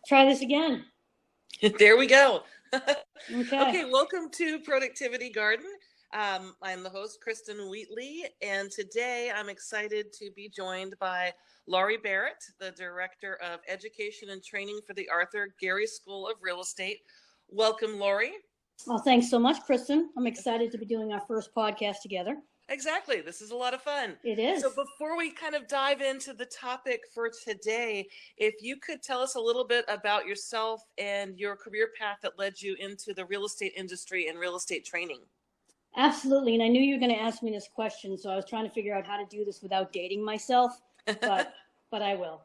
Try this again. There we go. Okay. Welcome to Productivity Garden. I'm the host, Kristen Wheatley, and today I'm excited to be joined by Laurie Barrett, the Director of Education and Training for the Arthur Gary School of Real Estate. Welcome, Laurie. Well, thanks so much, Kristen. I'm excited to be doing our first podcast together. Exactly. This is a lot of fun. It is. So before we kind of dive into the topic for today, if you could tell us a little bit about yourself and your career path that led you into the real estate industry and real estate training. Absolutely. And I knew you were going to ask me this question, so I was trying to figure out how to do this without dating myself, but I will.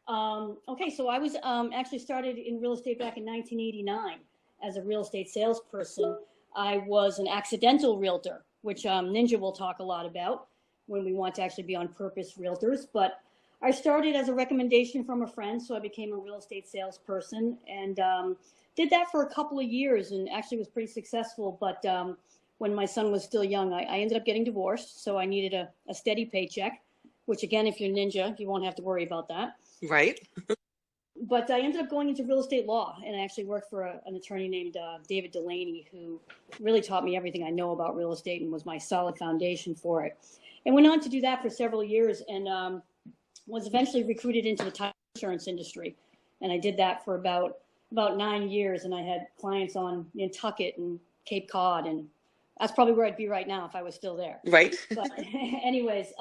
So I was actually started in real estate back in 1989 as a real estate salesperson. I was an accidental realtor, which Ninja will talk a lot about when we want to actually be on purpose realtors. But I started as a recommendation from a friend, so I became a real estate salesperson and did that for a couple of years and actually was pretty successful. But when my son was still young, I ended up getting divorced, so I needed a steady paycheck, which again, if you're Ninja, you won't have to worry about that. Right. But I ended up going into real estate law, and I actually worked for an attorney named David Delaney, who really taught me everything I know about real estate and was my solid foundation for it. And went on to do that for several years and was eventually recruited into the title insurance industry. And I did that for about 9 years, and I had clients on Nantucket and Cape Cod, and that's probably where I'd be right now if I was still there. Right. But anyways,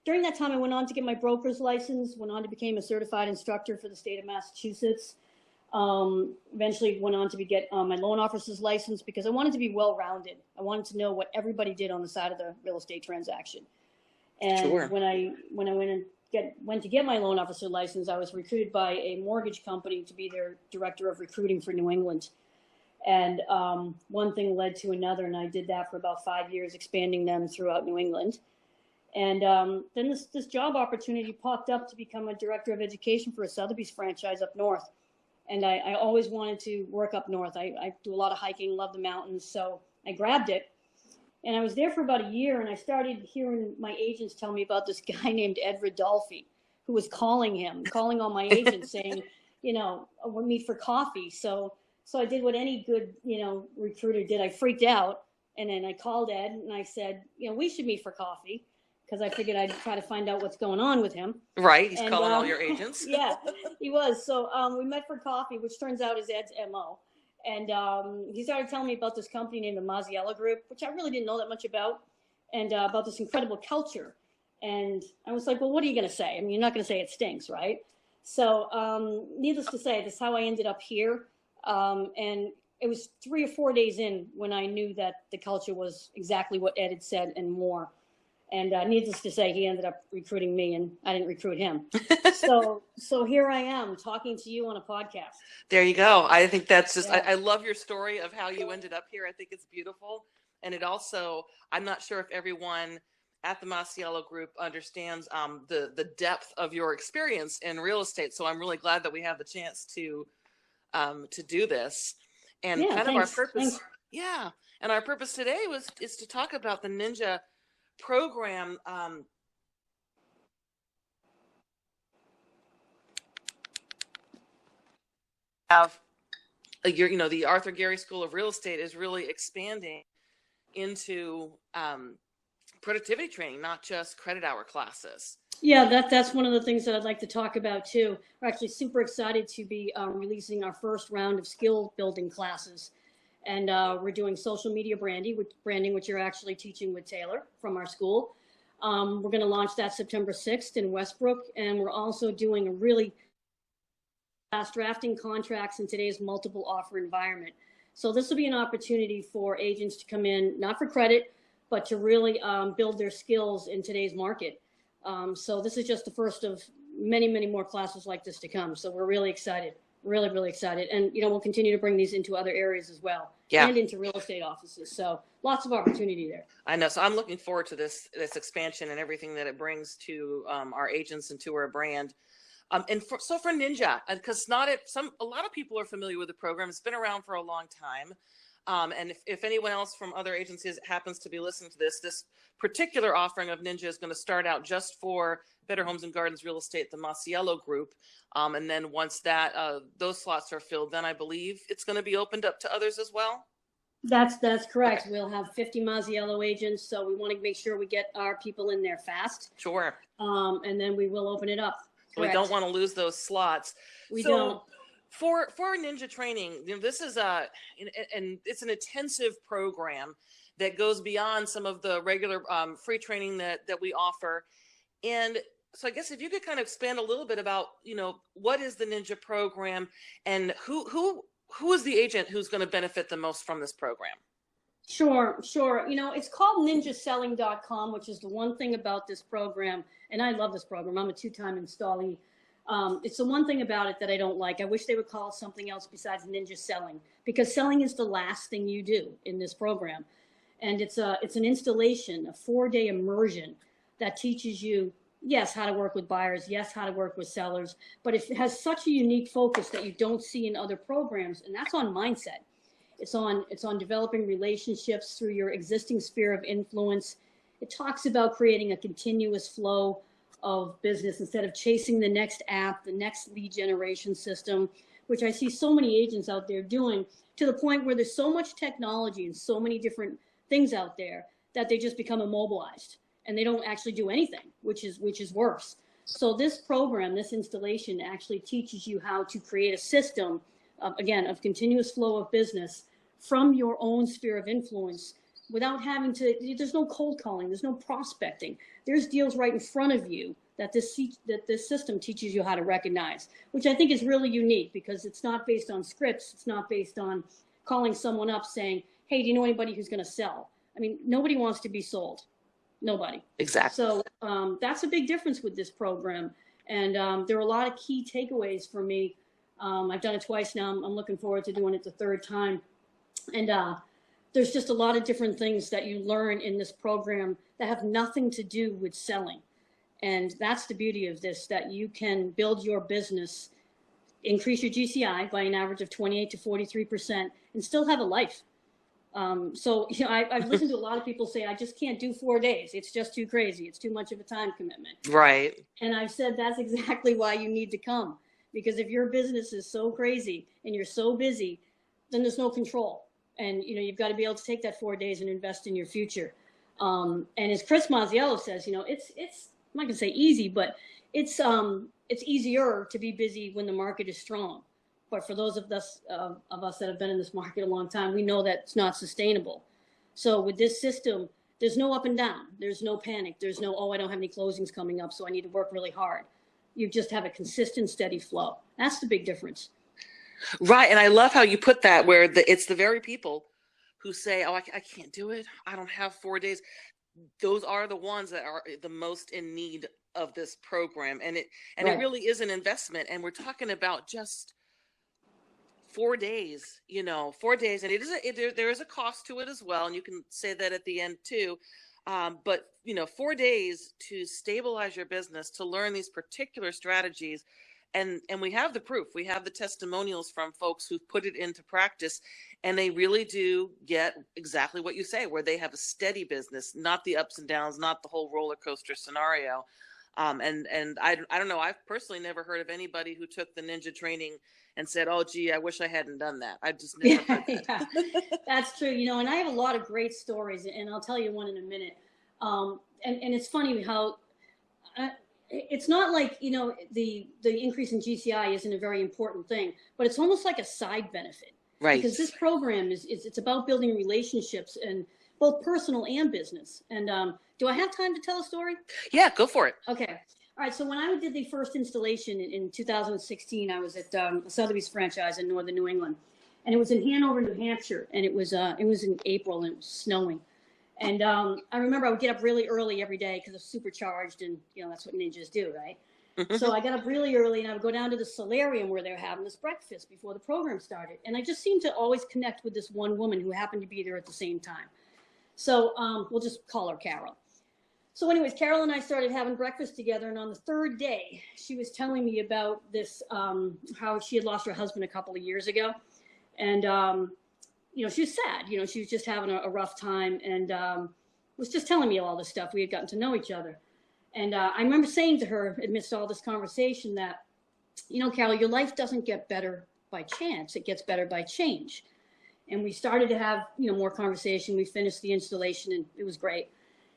during that time, I went on to get my broker's license, went on to become a certified instructor for the state of Massachusetts. Eventually went on to get my loan officer's license because I wanted to be well-rounded. I wanted to know what everybody did on the side of the real estate transaction. And sure. when I went to get my loan officer license, I was recruited by a mortgage company to be their director of recruiting for New England. And one thing led to another, and I did that for about 5 years, expanding them throughout New England. And then this job opportunity popped up to become a director of education for a Sotheby's franchise up north. And I always wanted to work up north. I do a lot of hiking, love the mountains, so I grabbed it. And I was there for about a year, and I started hearing my agents tell me about this guy named Ed Rodolfi, who was calling all my agents saying, we'll meet for coffee. So I did what any good, recruiter did. I freaked out, and then I called Ed, and I said, we should meet for coffee, because I figured I'd try to find out what's going on with him. Right, he's calling all your agents. Yeah, he was. So we met for coffee, which turns out is Ed's MO. And he started telling me about this company named the Masiello Group, which I really didn't know that much about, and about this incredible culture. And I was like, well, what are you going to say? I mean, you're not going to say it stinks, right? So needless to say, this is how I ended up here. And it was 3 or 4 days in when I knew that the culture was exactly what Ed had said and more. And needless to say, he ended up recruiting me, and I didn't recruit him. So here I am talking to you on a podcast. There you go. I think that's just, I love your story of how you ended up here. I think it's beautiful. And it also, I'm not sure if everyone at the Masiello Group understands the depth of your experience in real estate. So I'm really glad that we have the chance to do this. And our purpose. Thanks. Yeah. And our purpose today is to talk about the Ninja program. The Arthur Gary School of Real Estate is really expanding into productivity training, not just credit hour classes. Yeah, that's one of the things that I'd like to talk about too. We're actually super excited to be releasing our first round of skill building classes. And we're doing social media branding, which you're actually teaching with Taylor from our school. We're going to launch that September 6th in Westbrook. And we're also doing a really fast drafting contracts in today's multiple offer environment. So this will be an opportunity for agents to come in, not for credit, but to really build their skills in today's market. So this is just the first of many, many more classes like this to come. So we're really excited. Really, really excited. And, we'll continue to bring these into other areas as well. Yeah. And into real estate offices. So lots of opportunity there. I know. So I'm looking forward to this expansion and everything that it brings to our agents and to our brand. So for Ninja, because a lot of people are familiar with the program. It's been around for a long time. And if anyone else from other agencies happens to be listening to this particular offering of Ninja is going to start out just for Better Homes and Gardens Real Estate, the Masiello group. And then once that those slots are filled, then I believe it's going to be opened up to others as well. That's correct. Okay. We'll have 50 Masiello agents, so we want to make sure we get our people in there fast. Sure. And then we will open it up. Correct. We don't want to lose those slots. We don't. For Ninja training, this is and it's an intensive program that goes beyond some of the regular free training that we offer. And so I guess if you could kind of expand a little bit about, what is the Ninja program and who is the agent who's going to benefit the most from this program? Sure. It's called ninjaselling.com, which is the one thing about this program. And I love this program. I'm a 2-time installee. It's the one thing about it that I don't like. I wish they would call it something else besides Ninja Selling, because selling is the last thing you do in this program. And it's an installation, a 4-day immersion that teaches you, yes, how to work with buyers, yes, how to work with sellers, but it has such a unique focus that you don't see in other programs, and that's on mindset. It's on developing relationships through your existing sphere of influence. It talks about creating a continuous flow of business instead of chasing the next app, the next lead generation system, which I see so many agents out there doing, to the point where there's so much technology and so many different things out there that they just become immobilized and they don't actually do anything, which is worse. So this program, this installation, actually teaches you how to create a system of continuous flow of business from your own sphere of influence without having to. There's no cold calling, there's no prospecting. There's deals right in front of you that this system teaches you how to recognize, which I think is really unique because it's not based on scripts. It's not based on calling someone up saying, hey, do you know anybody who's going to sell? I mean, nobody wants to be sold. Nobody. Exactly. So that's a big difference with this program. And there are a lot of key takeaways for me. I've done it twice now. I'm looking forward to doing it the third time. And there's just a lot of different things that you learn in this program that have nothing to do with selling. And that's the beauty of this, that you can build your business, increase your GCI by an average of 28 to 43%, and still have a life. So I've listened to a lot of people say, I just can't do 4 days. It's just too crazy. It's too much of a time commitment. Right. And I've said that's exactly why you need to come. Because if your business is so crazy and you're so busy, then there's no control. And, you've got to be able to take that 4 days and invest in your future. And as Chris Masiello says, it's I'm not going to say easy, but it's easier to be busy when the market is strong. But for those of us that have been in this market a long time, we know that it's not sustainable. So with this system, there's no up and down. There's no panic. There's no, I don't have any closings coming up, so I need to work really hard. You just have a consistent, steady flow. That's the big difference. Right. And I love how you put that, where it's the very people who say, I can't do it. I don't have 4 days. Those are the ones that are the most in need of this program. And it really is an investment. And we're talking about just 4 days, 4 days. And there is a cost to it as well. And you can say that at the end too. But 4 days to stabilize your business, to learn these particular strategies. And we have the proof. We have the testimonials from folks who've put it into practice, and they really do get exactly what you say, where they have a steady business, not the ups and downs, not the whole roller coaster scenario. And I don't know. I've personally never heard of anybody who took the Ninja training and said, "Oh, gee, I wish I hadn't done that." I've just never heard that. Yeah, that's true. And I have a lot of great stories, and I'll tell you one in a minute. And it's funny how. It's not like, the increase in GCI isn't a very important thing, but it's almost like a side benefit. Right. Because this program it's about building relationships in both personal and business. And do I have time to tell a story? Yeah, go for it. Okay. All right. So when I did the first installation in 2016, I was at the Sotheby's franchise in northern New England, and it was in Hanover, New Hampshire, and it was in April and it was snowing. And I remember I would get up really early every day because I was supercharged, and that's what ninjas do, right? Mm-hmm. So I got up really early, and I would go down to the solarium where they were having this breakfast before the program started. And I just seemed to always connect with this one woman who happened to be there at the same time. So we'll just call her Carol. So anyways, Carol and I started having breakfast together, and on the third day, she was telling me about this, how she had lost her husband a couple of years ago. And she was sad. She was just having a rough time, and was just telling me all this stuff. We had gotten to know each other. And I remember saying to her, amidst all this conversation, that, Carol, your life doesn't get better by chance. It gets better by change. And we started to have, more conversation. We finished the installation, and it was great.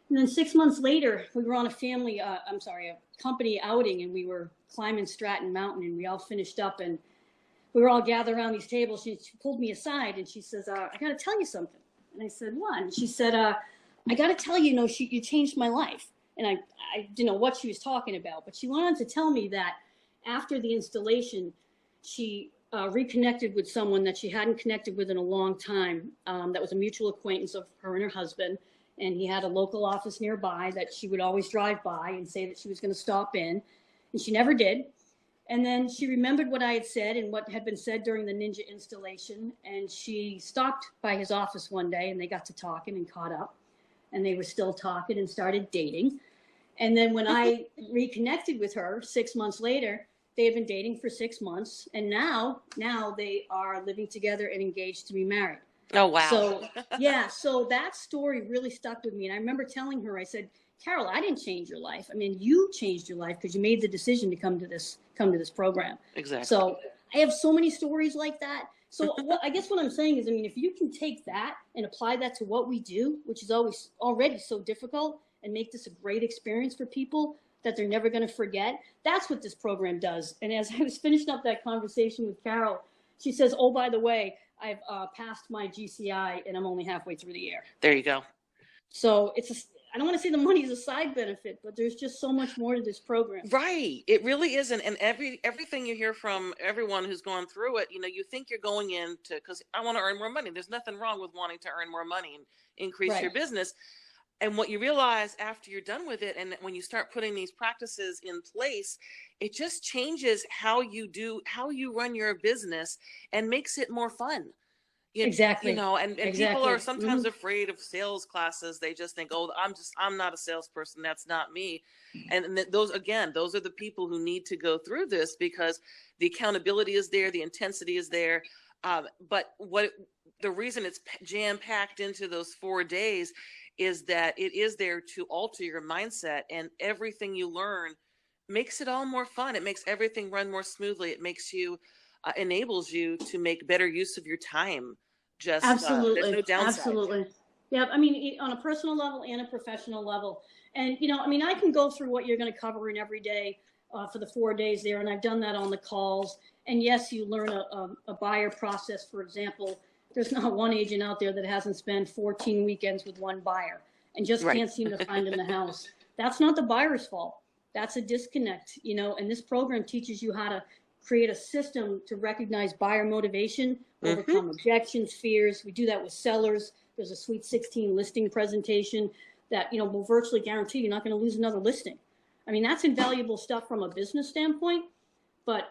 And then 6 months later, we were on a company outing, and we were climbing Stratton Mountain, and we all finished up, and we were all gathered around these tables. She pulled me aside, and she says, I got to tell you something. And I said, what? And she said, I got to tell you, you changed my life. And I didn't know what she was talking about, but she went on to tell me that after the installation, she reconnected with someone that she hadn't connected with in a long time. That was a mutual acquaintance of her and her husband. And he had a local office nearby that she would always drive by and say that she was going to stop in. And she never did. And then she remembered what I had said and what had been said during the Ninja installation. And she stopped by his office one day, and they got to talking and caught up. And they were still talking and started dating. And then when I reconnected with her 6 months later, they had been dating for 6 months. And now they are living together and engaged to be married. Oh, wow. So, yeah, so that story really stuck with me. And I remember telling her, I said, Carol, I didn't change your life. I mean, you changed your life because you made the decision to come to this program. Exactly. So I have so many stories like that. So I guess what I'm saying is, if you can take that and apply that to what we do, which is always already so difficult, and make this a great experience for people that they're never going to forget, that's what this program does. And as I was finishing up that conversation with Carol, she says, oh, by the way, I've passed my GCI, and I'm only halfway through the year. There you go. So I don't want to say the money is a side benefit, but there's just so much more to this program. Right. It really isn't. And everything you hear from everyone who's gone through it, you think you're going in because I want to earn more money. There's nothing wrong with wanting to earn more money and increase your business. And what you realize after you're done with it, and when you start putting these practices in place, it just changes how you run your business and makes it more fun. Exactly. And people are sometimes afraid of sales classes. They just think, oh, I'm not a salesperson. That's not me. And those are the people who need to go through this, because the accountability is there. The intensity is there. But the reason it's jam packed into those 4 days is that it is there to alter your mindset, and everything you learn makes it all more fun. It makes everything run more smoothly. It makes you, enables you to make better use of your time. Just absolutely, there's no downside. Absolutely. Yeah. On a personal level and a professional level. And, I can go through what you're going to cover in every day for the 4 days there. And I've done that on the calls. And yes, you learn a buyer process. For example, there's not one agent out there that hasn't spent 14 weekends with one buyer and just can't seem to find in the house. That's not the buyer's fault. That's a disconnect, and this program teaches you how to create a system to recognize buyer motivation, overcome objections, fears. We do that with sellers. There's a Sweet 16 listing presentation that, will virtually guarantee you're not going to lose another listing. That's invaluable stuff from a business standpoint. But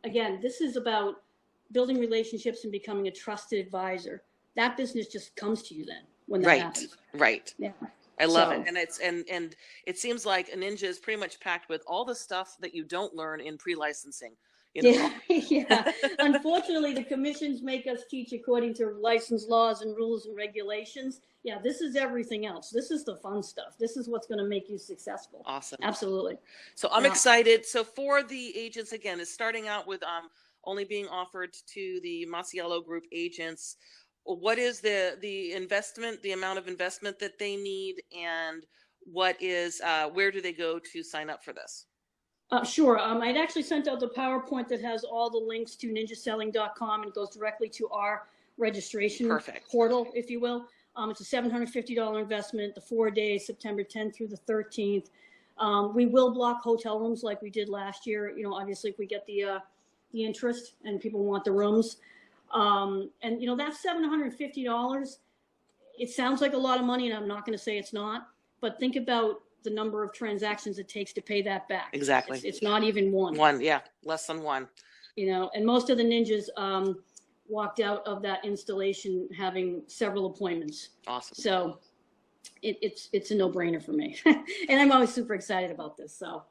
again, this is about building relationships and becoming a trusted advisor. That business just comes to you then when that happens. Right. Yeah. I love it. And and it seems like a Ninja is pretty much packed with all the stuff that you don't learn in pre-licensing. Yeah. Unfortunately, the commissions make us teach according to license laws and rules and regulations. Yeah, this is everything else. This is the fun stuff. This is what's going to make you successful. Awesome. Absolutely. So I'm excited. So for the agents, again, is starting out with only being offered to the Masiello Group agents. What is the investment, the amount of investment that they need, and what is where do they go to sign up for this? Sure. I'd actually sent out the PowerPoint that has all the links to ninjaselling.com, and it goes directly to our registration portal, if you will. It's a $750 investment, the 4 days, September 10th through the 13th. We will block hotel rooms like we did last year. Obviously, if we get the interest and people want the rooms. And that's $750. It sounds like a lot of money, and I'm not going to say it's not, but think about the number of transactions it takes to pay that back. Exactly. It's not even one. Less than one. And most of the ninjas walked out of that installation having several appointments. Awesome. So it's a no-brainer for me. And I'm always super excited about this. So,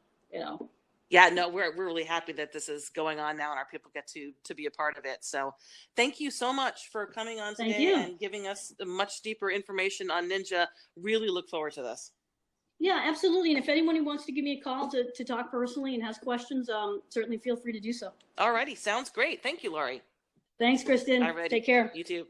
Yeah, no, we're really happy that this is going on now and our people get to be a part of it. So thank you so much for coming on Thank today you. and giving us much deeper information on Ninja. Really look forward to this. Yeah, absolutely. And if anyone wants to give me a call to talk personally and has questions, certainly feel free to do so. Alrighty, sounds great. Thank you, Lori. Thanks, Kristen. Alrighty. Take care. You too.